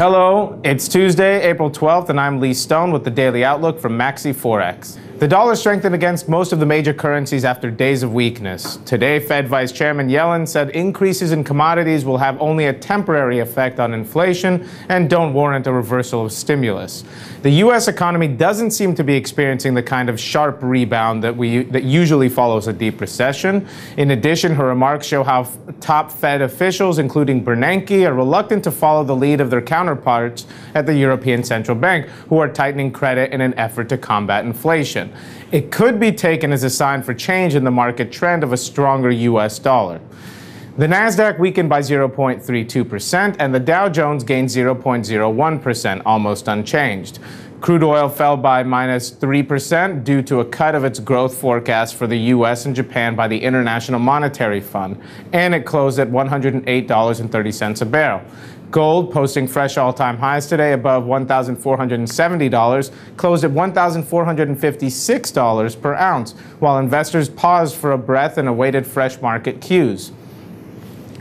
Hello, it's Tuesday, April 12th, and I'm Lee Stone with the Daily Outlook from MaxiForex. The dollar strengthened against most of the major currencies after days of weakness. Today, Fed Vice Chairman Yellen said increases in commodities will have only a temporary effect on inflation and don't warrant a reversal of stimulus. The U.S. economy doesn't seem to be experiencing the kind of sharp rebound that usually follows a deep recession. In addition, her remarks show how top Fed officials, including Bernanke, are reluctant to follow the lead of their counterparts at the European Central Bank, who are tightening credit in an effort to combat inflation. It could be taken as a sign for change in the market trend of a stronger U.S. dollar. The Nasdaq weakened by 0.32%, and the Dow Jones gained 0.01%, almost unchanged. Crude oil fell by -3% due to a cut of its growth forecast for the U.S. and Japan by the International Monetary Fund, and it closed at $108.30 a barrel. Gold, posting fresh all-time highs today above $1,470, closed at $1,456 per ounce, while investors paused for a breath and awaited fresh market cues.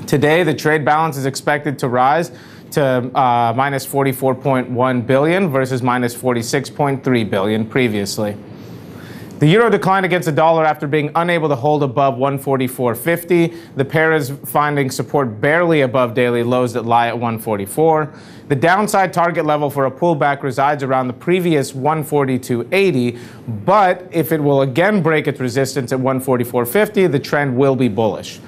Today, the trade balance is expected to rise to minus $44.1 billion versus minus $46.3 billion previously. The euro declined against the dollar after being unable to hold above 144.50. The pair is finding support barely above daily lows that lie at 144. The downside target level for a pullback resides around the previous 142.80, but if it will again break its resistance at 144.50, the trend will be bullish.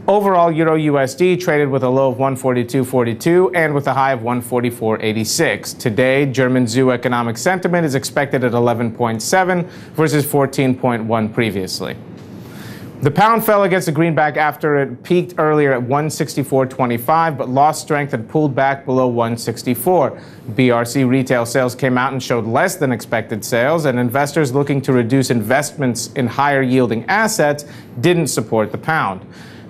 Overall, Euro-USD traded with a low of 142.42 and with a high of 144.86. Today, German ZEW economic sentiment is expected at 11.7 versus 14.1 previously. The pound fell against the greenback after it peaked earlier at 164.25, but lost strength and pulled back below 164. BRC retail sales came out and showed less than expected sales, and investors looking to reduce investments in higher yielding assets didn't support the pound.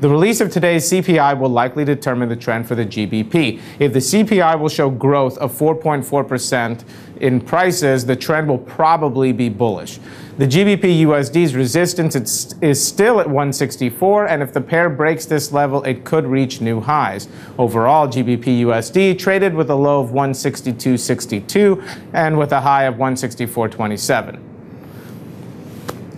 The release of today's CPI will likely determine the trend for the GBP. If the CPI will show growth of 4.4% in prices, the trend will probably be bullish. The GBPUSD's resistance is still at 164, and if the pair breaks this level, it could reach new highs. Overall, GBPUSD traded with a low of 162.62 and with a high of 164.27.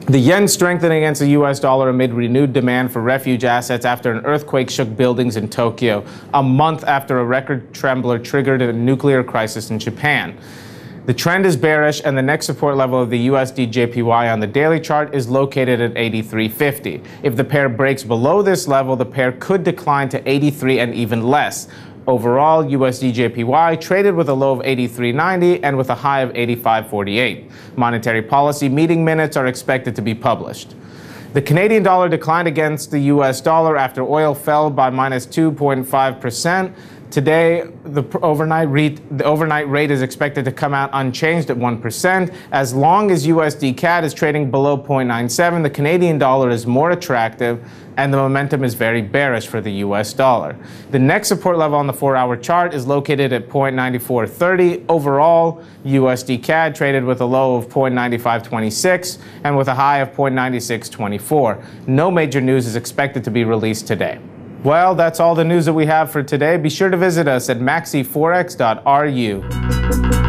The yen strengthened against the U.S. dollar amid renewed demand for refuge assets after an earthquake shook buildings in Tokyo, a month after a record trembler triggered a nuclear crisis in Japan. The trend is bearish, and the next support level of the USDJPY on the daily chart is located at 83.50. If the pair breaks below this level, the pair could decline to 83 and even less. Overall, USDJPY traded with a low of 83.90 and with a high of 85.48. Monetary policy meeting minutes are expected to be published. The Canadian dollar declined against the U.S. dollar after oil fell by minus 2.5%. Today, the overnight rate is expected to come out unchanged at 1%. As long as USD-CAD is trading below 0.97, the Canadian dollar is more attractive, and the momentum is very bearish for the U.S. dollar. The next support level on the 4-hour chart is located at 0.9430. Overall, USD-CAD traded with a low of 0.9526 and with a high of 0.9624. No major news is expected to be released today. Well, that's all the news that we have for today. Be sure to visit us at MaxiForex.ru.